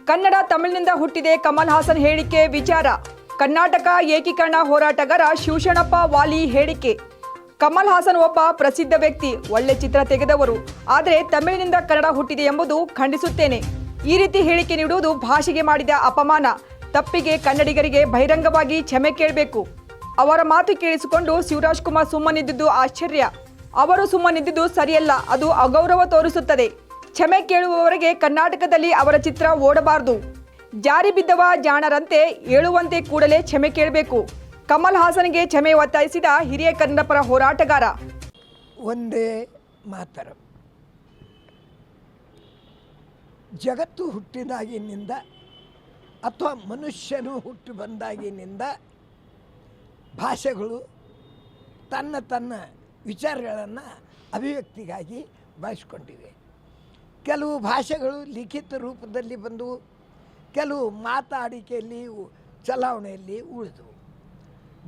ಕನ್ನಡ ತಮಿಳಿನಿಂದ ಹುಟ್ಟಿದೆ ಕಮಲ್ ಹಾಸನ್ ಹೇಳಿಕೆ ವಿಚಾರ. ಕರ್ನಾಟಕ ಏಕೀಕರಣ ಹೋರಾಟಗಾರ ಶಿವಶರಣಪ್ಪ ವಾಲಿ ಹೇಳಿಕೆ. ಕಮಲ್ ಹಾಸನ್ ಒಬ್ಬ ಪ್ರಸಿದ್ಧ ವ್ಯಕ್ತಿ, ಒಳ್ಳೆ ಚಿತ್ರ ತೆಗೆದವರು. ಆದರೆ ತಮಿಳಿನಿಂದ ಕನ್ನಡ ಹುಟ್ಟಿದೆ ಎಂಬುದು ಖಂಡಿಸುತ್ತೇನೆ. ಈ ರೀತಿ ಹೇಳಿಕೆ ನೀಡುವುದು ಭಾಷೆಗೆ ಮಾಡಿದ ಅಪಮಾನ. ತಪ್ಪಿಗೆ ಕನ್ನಡಿಗರಿಗೆ ಬಹಿರಂಗವಾಗಿ ಕ್ಷಮೆ ಕೇಳಬೇಕು. ಅವರ ಮಾತು ಕೇಳಿಸಿಕೊಂಡು ಶಿವರಾಜ್ ಕುಮಾರ್ ಸುಮ್ಮನಿದ್ದುದು ಆಶ್ಚರ್ಯ. ಅವರು ಸುಮ್ಮನಿದ್ದುದು ಸರಿಯಲ್ಲ, ಅದು ಅಗೌರವ ತೋರಿಸುತ್ತದೆ. ಕ್ಷಮೆ ಕೇಳುವವರೆಗೆ ಕರ್ನಾಟಕದಲ್ಲಿ ಅವರ ಚಿತ್ರ ಓಡಬಾರದು. ಜಾರಿ ಬಿದ್ದವ ಜಾಣರಂತೆ ಹೇಳುವಂತೆ ಕೂಡಲೇ ಕ್ಷಮೆ ಕೇಳಬೇಕು. ಕಮಲ್ ಹಾಸನ್ಗೆ ಕ್ಷಮೆ ಒತ್ತಾಯಿಸಿದ ಹಿರಿಯ ಕನ್ನಡ ಪರ ಹೋರಾಟಗಾರ. ಒಂದೇ ಮಾತರ ಜಗತ್ತು ಹುಟ್ಟಿದಾಗಿನಿಂದ ಅಥವಾ ಮನುಷ್ಯನು ಹುಟ್ಟು ಬಂದಾಗಿನಿಂದ ಭಾಷೆಗಳು ತನ್ನ ವಿಚಾರಗಳನ್ನು ಅಭಿವ್ಯಕ್ತಿಗಾಗಿ ಬಳಸ್ಕೊಂಡಿವೆ. ಕೆಲವು ಭಾಷೆಗಳು ಲಿಖಿತ ರೂಪದಲ್ಲಿ ಬಂದು, ಕೆಲವು ಮಾತಾಡಿಕೆಯಲ್ಲಿ ಚಲಾವಣೆಯಲ್ಲಿ ಉಳಿದವು.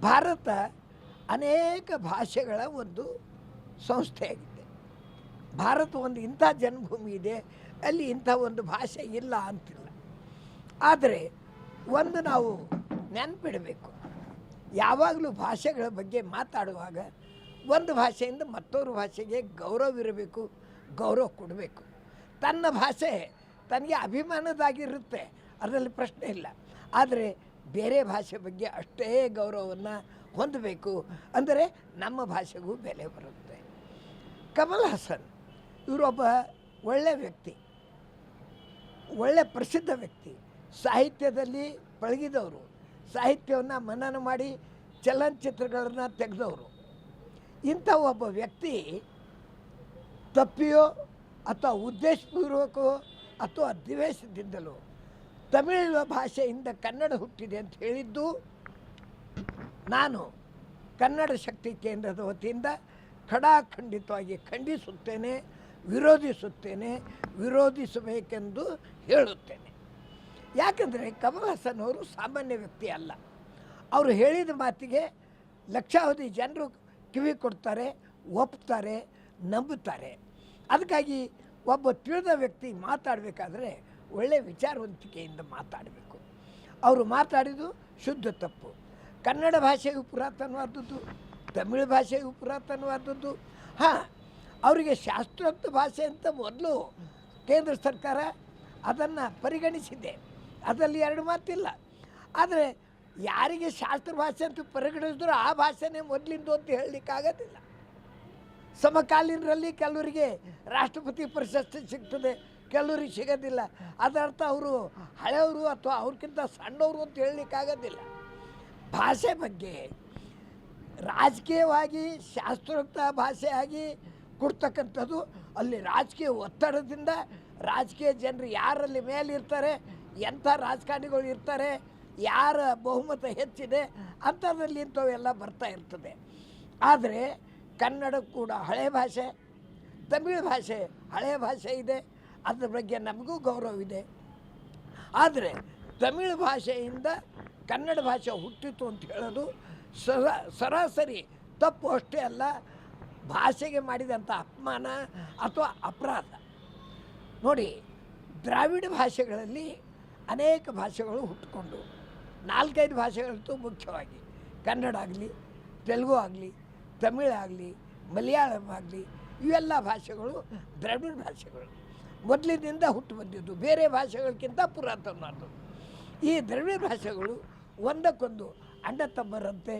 ಭಾರತ ಅನೇಕ ಭಾಷೆಗಳ ಒಂದು ಸಂಸ್ಥೆಯಾಗಿದೆ. ಭಾರತ ಒಂದು ಇಂಥ ಜನ್ಮಭೂಮಿ ಇದೆ, ಅಲ್ಲಿ ಇಂಥ ಒಂದು ಭಾಷೆ ಇಲ್ಲ ಅಂತಿಲ್ಲ. ಆದರೆ ಒಂದು ನಾವು ನೆನಪಿಡಬೇಕು, ಯಾವಾಗಲೂ ಭಾಷೆಗಳ ಬಗ್ಗೆ ಮಾತಾಡುವಾಗ ಒಂದು ಭಾಷೆಯಿಂದ ಮತ್ತೊಂದು ಭಾಷೆಗೆ ಗೌರವವಿರಬೇಕು, ಗೌರವ ಕೊಡಬೇಕು. ತನ್ನ ಭಾಷೆ ತನಗೆ ಅಭಿಮಾನದಾಗಿರುತ್ತೆ, ಅದರಲ್ಲಿ ಪ್ರಶ್ನೆ ಇಲ್ಲ. ಆದರೆ ಬೇರೆ ಭಾಷೆ ಬಗ್ಗೆ ಅಷ್ಟೇ ಗೌರವವನ್ನು ಹೊಂದಬೇಕು. ಅಂದರೆ ನಮ್ಮ ಭಾಷೆಗೂ ಬೆಲೆ ಬರುತ್ತೆ. ಕಮಲ್ ಹಾಸನ್ ಇವರೊಬ್ಬ ಒಳ್ಳೆಯ ವ್ಯಕ್ತಿ, ಒಳ್ಳೆ ಪ್ರಸಿದ್ಧ ವ್ಯಕ್ತಿ, ಸಾಹಿತ್ಯದಲ್ಲಿ ಪಳಗಿದವರು, ಸಾಹಿತ್ಯವನ್ನು ಮನನ ಮಾಡಿ ಚಲನಚಿತ್ರಗಳನ್ನು ತೆಗೆದವರು. ಇಂಥ ಒಬ್ಬ ವ್ಯಕ್ತಿ ತಪ್ಪಿಯೋ ಅಥವಾ ಉದ್ದೇಶಪೂರ್ವಕವೋ ಅಥವಾ ದ್ವೇಷದಿಂದಲೋ ತಮಿಳು ಭಾಷೆಯಿಂದ ಕನ್ನಡ ಹುಟ್ಟಿದೆ ಅಂತ ಹೇಳಿದ್ದು ನಾನು ಕನ್ನಡ ಶಕ್ತಿ ಕೇಂದ್ರದ ವತಿಯಿಂದ ಖಡಾಖಂಡಿತವಾಗಿ ಖಂಡಿಸುತ್ತೇನೆ, ವಿರೋಧಿಸುತ್ತೇನೆ, ವಿರೋಧಿಸಬೇಕೆಂದು ಹೇಳುತ್ತೇನೆ. ಯಾಕಂದರೆ ಕಮಲ್ ಹಾಸನ್ ಅವರು ಸಾಮಾನ್ಯ ವ್ಯಕ್ತಿ ಅಲ್ಲ. ಅವರು ಹೇಳಿದ ಮಾತಿಗೆ ಲಕ್ಷಾವಧಿ ಜನರು ಕಿವಿ ಕೊಡ್ತಾರೆ, ಒಪ್ತಾರೆ, ನಂಬುತ್ತಾರೆ. ಅದಕ್ಕಾಗಿ ಒಬ್ಬ ತಿಳಿದ ವ್ಯಕ್ತಿ ಮಾತಾಡಬೇಕಾದ್ರೆ ಒಳ್ಳೆಯ ವಿಚಾರವಂತಿಕೆಯಿಂದ ಮಾತಾಡಬೇಕು. ಅವರು ಮಾತಾಡಿದ್ದು ಶುದ್ಧ ತಪ್ಪು. ಕನ್ನಡ ಭಾಷೆಯು ಪುರಾತನವಾದದ್ದು, ತಮಿಳು ಭಾಷೆಯು ಪುರಾತನವಾದದ್ದು. ಅವರಿಗೆ ಶಾಸ್ತ್ರೋಕ್ತ ಭಾಷೆ ಅಂತ ಮೊದಲು ಕೇಂದ್ರ ಸರ್ಕಾರ ಅದನ್ನು ಪರಿಗಣಿಸಿದೆ, ಅದರಲ್ಲಿ ಎರಡು ಮಾತಿಲ್ಲ. ಆದರೆ ಯಾರಿಗೆ ಶಾಸ್ತ್ರ ಭಾಷೆ ಅಂತ ಪರಿಗಣಿಸಿದ್ರು ಆ ಭಾಷೆನೇ ಮೊದಲಿಂದು ಅಂತ ಹೇಳಲಿಕ್ಕಾಗೋದಿಲ್ಲ. ಸಮಕಾಲೀನರಲ್ಲಿ ಕೆಲವರಿಗೆ ರಾಷ್ಟ್ರಪತಿ ಪ್ರಶಸ್ತಿ ಸಿಗ್ತದೆ, ಕೆಲವರಿಗೆ ಸಿಗೋದಿಲ್ಲ. ಅದರ್ಥ ಅವರು ಹಳೆಯವರು ಅಥವಾ ಅವ್ರಿಗಿಂತ ಸಣ್ಣವರು ಅಂತ ಹೇಳಲಿಕ್ಕಾಗೋದಿಲ್ಲ. ಭಾಷೆ ಬಗ್ಗೆ ರಾಜಕೀಯವಾಗಿ ಶಾಸ್ತ್ರೋಕ್ತ ಭಾಷೆಯಾಗಿ ಕೊಡ್ತಕ್ಕಂಥದ್ದು, ಅಲ್ಲಿ ರಾಜಕೀಯ ಒತ್ತಡದಿಂದ ರಾಜಕೀಯ ಜನರು ಯಾರಲ್ಲಿ ಮೇಲಿರ್ತಾರೆ, ಎಂಥ ರಾಜಕಾರಣಿಗಳು ಇರ್ತಾರೆ, ಯಾರ ಬಹುಮತ ಹೆಚ್ಚಿದೆ ಅಂಥದ್ರಲ್ಲಿ ಇಂಥವೆಲ್ಲ ಬರ್ತಾ ಇರ್ತದೆ. ಆದರೆ ಕನ್ನಡ ಕೂಡ ಹಳೆಯ ಭಾಷೆ, ತಮಿಳು ಭಾಷೆ ಹಳೆಯ ಭಾಷೆ ಇದೆ, ಅದ್ರ ಬಗ್ಗೆ ನಮಗೂ ಗೌರವವಿದೆ. ಆದರೆ ತಮಿಳು ಭಾಷೆಯಿಂದ ಕನ್ನಡ ಭಾಷೆ ಹುಟ್ಟಿತು ಅಂತ ಹೇಳೋದು ಸರಾಸರಿ ತಪ್ಪು ಅಷ್ಟೇ ಅಲ್ಲ, ಭಾಷೆಗೆ ಮಾಡಿದಂಥ ಅಪಮಾನ ಅಥವಾ ಅಪರಾಧ. ನೋಡಿ, ದ್ರಾವಿಡ ಭಾಷೆಗಳಲ್ಲಿ ಅನೇಕ ಭಾಷೆಗಳು ಹುಟ್ಟುಕೊಂಡು, 4-5 ಭಾಷೆಗಳಂತೂ ಮುಖ್ಯವಾಗಿ ಕನ್ನಡ ಆಗಲಿ, ತೆಲುಗು ಆಗಲಿ, ತಮಿಳಾಗಲಿ, ಮಲಯಾಳಂ ಆಗಲಿ, ಇವೆಲ್ಲ ಭಾಷೆಗಳು ದ್ರಾವಿಡ ಭಾಷೆಗಳು, ಮೊದಲಿನಿಂದ ಹುಟ್ಟು ಬಂದಿದ್ದು, ಬೇರೆ ಭಾಷೆಗಳಿಗಿಂತ ಪುರಾತನವಾದದ್ದು. ಈ ದ್ರಾವಿಡ ಭಾಷೆಗಳು ಒಂದಕ್ಕೊಂದು ಅಣ್ಣ ತಮ್ಮರಂತೆ,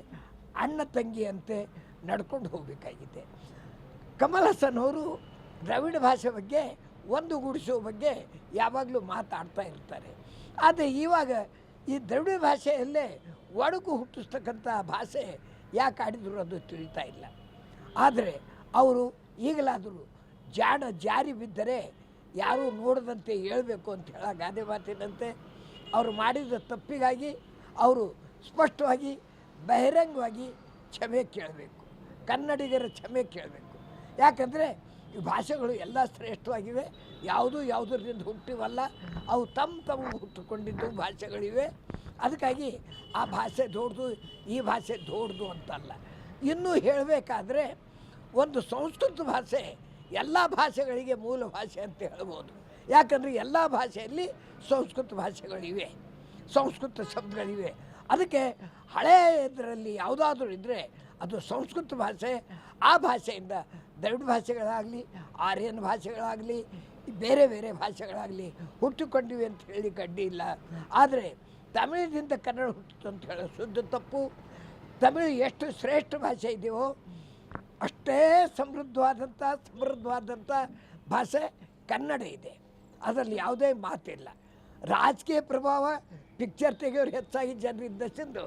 ಅಣ್ಣ ತಂಗಿಯಂತೆ ನಡ್ಕೊಂಡು ಹೋಗಬೇಕಾಗಿದೆ. ಕಮಲ್ ಹಾಸನ್ ಅವರು ದ್ರಾವಿಡ ಭಾಷೆ ಬಗ್ಗೆ ಒಂದುಗೂಡಿಸುವ ಬಗ್ಗೆ ಯಾವಾಗಲೂ ಮಾತಾಡ್ತಾ ಇರ್ತಾರೆ. ಆದರೆ ಇವಾಗ ಈ ದ್ರಾವಿಡ ಭಾಷೆಯಲ್ಲೇ ಒಡಕು ಹುಟ್ಟಿಸ್ತಕ್ಕಂಥ ಭಾಷೆ ಯಾಕೆ ಆಡಿದ್ರು ಅದು ತಿಳಿತಾ ಇಲ್ಲ. ಆದರೆ ಅವರು ಈಗಲಾದರೂ ಜಾರಿ ಬಿದ್ದರೆ ಯಾರೂ ನೋಡದಂತೆ ಹೇಳಬೇಕು ಅಂತ ಹೇಳೋ ಗಾದೆ ಮಾತಿನಂತೆ ಅವರು ಮಾಡಿದ ತಪ್ಪಿಗಾಗಿ ಅವರು ಸ್ಪಷ್ಟವಾಗಿ ಬಹಿರಂಗವಾಗಿ ಕ್ಷಮೆ ಕೇಳಬೇಕು, ಕನ್ನಡಿಗರ ಕ್ಷಮೆ ಕೇಳಬೇಕು. ಯಾಕಂದರೆ ಈ ಭಾಷೆಗಳು ಎಲ್ಲ ಶ್ರೇಷ್ಠವಾಗಿವೆ, ಯಾವುದರಿಂದ ಹುಟ್ಟಿವಲ್ಲ, ಅವು ತಮ್ಮ ಹುಟ್ಟುಕೊಂಡಿದ್ದು ಭಾಷೆಗಳಿವೆ. ಅದಕ್ಕಾಗಿ ಆ ಭಾಷೆ ದೊಡ್ಡದು, ಈ ಭಾಷೆ ದೊಡ್ಡದು ಅಂತಲ್ಲ. ಇನ್ನೂ ಹೇಳಬೇಕಾದ್ರೆ ಒಂದು ಸಂಸ್ಕೃತ ಭಾಷೆ ಎಲ್ಲ ಭಾಷೆಗಳಿಗೆ ಮೂಲ ಭಾಷೆ ಅಂತ ಹೇಳ್ಬೋದು. ಯಾಕಂದರೆ ಎಲ್ಲ ಭಾಷೆಯಲ್ಲಿ ಸಂಸ್ಕೃತ ಭಾಷೆಗಳಿವೆ, ಸಂಸ್ಕೃತ ಶಬ್ದಗಳಿವೆ. ಅದಕ್ಕೆ ಹಳೆಯದರಲ್ಲಿ ಯಾವುದಾದ್ರೂ ಇದ್ದರೆ ಅದು ಸಂಸ್ಕೃತ ಭಾಷೆ. ಆ ಭಾಷೆಯಿಂದ ದ್ರವಿಡ ಭಾಷೆಗಳಾಗಲಿ, ಆರ್ಯನ್ ಭಾಷೆಗಳಾಗಲಿ, ಬೇರೆ ಬೇರೆ ಭಾಷೆಗಳಾಗಲಿ ಹುಟ್ಟಿಕೊಂಡಿವೆ ಅಂತ ಹೇಳಿ ಗಡ್ಡಿ ಇಲ್ಲ. ಆದರೆ ತಮಿಳಿನಿಂದ ಕನ್ನಡ ಹುಟ್ಟಿತು ಅಂತ ಹೇಳೋ ಶುದ್ಧ ತಪ್ಪು. ತಮಿಳು ಎಷ್ಟು ಶ್ರೇಷ್ಠ ಭಾಷೆ ಇದೆಯೋ ಅಷ್ಟೇ ಸಮೃದ್ಧವಾದಂಥ ಭಾಷೆ ಕನ್ನಡ ಇದೆ. ಅದರಲ್ಲಿ ಯಾವುದೇ ಮಾತಿಲ್ಲ. ರಾಜಕೀಯ ಪ್ರಭಾವ ಪಿಕ್ಚರ್ ತೆಗೆಯೋರು ಹೆಚ್ಚಾಗಿ ಜನರಿದ್ದಷ್ಟು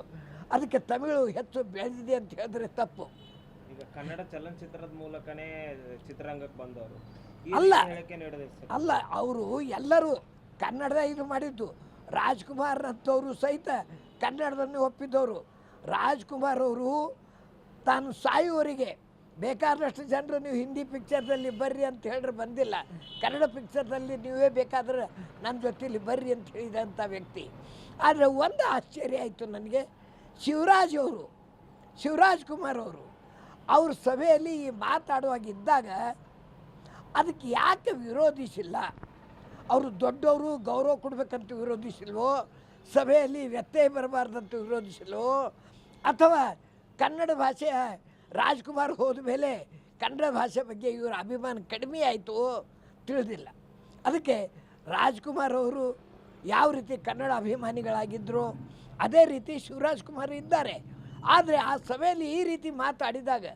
ಅದಕ್ಕೆ ತಮಿಳು ಹೆಚ್ಚು ಬೆಳೆದಿದೆ ಅಂತ ಹೇಳಿದ್ರೆ ತಪ್ಪು. ಈಗ ಕನ್ನಡ ಚಲನಚಿತ್ರದ ಮೂಲಕನೇ ಚಿತ್ರರಂಗಕ್ಕೆ ಬಂದವರು ಅಲ್ಲ, ಅವರು ಎಲ್ಲರೂ ಕನ್ನಡ ಇದು ಮಾಡಿದ್ದು. ರಾಜ್ಕುಮಾರ್ ಅಂತವರು ಸಹಿತ ಕನ್ನಡದನ್ನೇ ಒಪ್ಪಿದ್ದವರು. ರಾಜ್ಕುಮಾರ್ ಅವರು ತಾನು ಸಾಯುವವರಿಗೆ ಬೇಕಾದಷ್ಟು ಜನರು ನೀವು ಹಿಂದಿ ಪಿಕ್ಚರ್ದಲ್ಲಿ ಬರ್ರಿ ಅಂತ ಹೇಳಿದ್ರೆ ಬಂದಿಲ್ಲ, ಕನ್ನಡ ಪಿಕ್ಚರ್ದಲ್ಲಿ ನೀವೇ ಬೇಕಾದ್ರೆ ನನ್ನ ಜೊತೆಯಲ್ಲಿ ಬರ್ರಿ ಅಂತ ಹೇಳಿದಂಥ ವ್ಯಕ್ತಿ. ಆದರೆ ಒಂದು ಆಶ್ಚರ್ಯ ಆಯಿತು ನನಗೆ, ಶಿವರಾಜ್ ಕುಮಾರ್ ಅವರು ಅವ್ರ ಸಭೆಯಲ್ಲಿ ಮಾತಾಡುವಾಗಿದ್ದಾಗ ಅದಕ್ಕೆ ಯಾಕೆ ವಿರೋಧಿಸಿಲ್ಲ? ಅವರು ದೊಡ್ಡವರು ಗೌರವ ಕೊಡಬೇಕಂತ ವಿರೋಧಿಸಿಲ್ವೋ, ಸಭೆಯಲ್ಲಿ ವ್ಯತ್ಯಯ ಬರಬಾರ್ದಂತ ವಿರೋಧಿಸಿಲ್ವೋ, ಅಥವಾ ಕನ್ನಡ ಭಾಷೆಯ ರಾಜ್ಕುಮಾರ್ ಹೋದ ಮೇಲೆ ಕನ್ನಡ ಭಾಷೆ ಬಗ್ಗೆ ಇವರ ಅಭಿಮಾನ ಕಡಿಮೆ ಆಯಿತು ತಿಳಿದಿಲ್ಲ. ಅದಕ್ಕೆ ರಾಜ್ಕುಮಾರ್ ಅವರು ಯಾವ ರೀತಿ ಕನ್ನಡ ಅಭಿಮಾನಿಗಳಾಗಿದ್ದರು ಅದೇ ರೀತಿ ಶಿವರಾಜ್ ಕುಮಾರ್ ಇದ್ದಾರೆ. ಆದರೆ ಆ ಸಭೆಯಲ್ಲಿ ಈ ರೀತಿ ಮಾತಾಡಿದಾಗ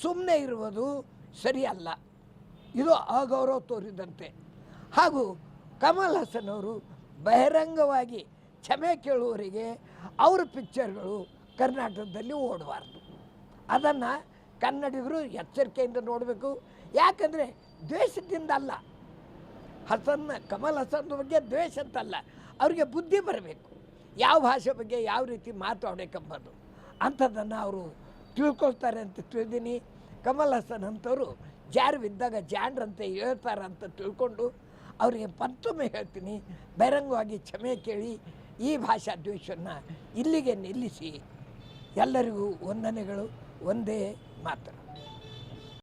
ಸುಮ್ಮನೆ ಇರುವುದು ಸರಿಯಲ್ಲ, ಇದು ಅಗೌರವ ತೋರಿದಂತೆ. ಹಾಗೂ ಕಮಲ್ ಹಾಸನ್ ಅವರು ಬಹಿರಂಗವಾಗಿ ಕ್ಷಮೆ ಕೇಳುವವರಿಗೆ ಅವರ ಪಿಕ್ಚರ್ಗಳು ಕರ್ನಾಟಕದಲ್ಲಿ ಓಡಬಾರ್ದು. ಅದನ್ನು ಕನ್ನಡಿಗರು ಎಚ್ಚರಿಕೆಯಿಂದ ನೋಡಬೇಕು. ಯಾಕಂದರೆ ದ್ವೇಷದಿಂದ ಅಲ್ಲ, ಕಮಲ್ ಹಾಸನ್ ಬಗ್ಗೆ ದ್ವೇಷ ಅಂತಲ್ಲ, ಅವರಿಗೆ ಬುದ್ಧಿ ಬರಬೇಕು, ಯಾವ ಭಾಷೆ ಬಗ್ಗೆ ಯಾವ ರೀತಿ ಮಾತಾಡಬೇಕೆಂಬುದು ಅಂಥದ್ದನ್ನು ಅವರು ತಿಳ್ಕೊಳ್ತಾರೆ ಅಂತ ತಿಳಿದೀನಿ. ಕಮಲ್ ಹಾಸನ್ ಅಂಥವರು ಜಾರವಿದ್ದಾಗ ಜಾಣ್ರಂತೆ ಹೇಳ್ತಾರಂತ ತಿಳ್ಕೊಂಡು ಅವರಿಗೆ ಮತ್ತೊಮ್ಮೆ ಹೇಳ್ತೀನಿ, ಬಹಿರಂಗವಾಗಿ ಕ್ಷಮೆ ಕೇಳಿ ಈ ಭಾಷಾ ದ್ವೇಷವನ್ನು ಇಲ್ಲಿಗೆ ನಿಲ್ಲಿಸಿ. ಎಲ್ಲರಿಗೂ ವಂದನೆಗಳು. ಒಂದೇ ಮಾತು.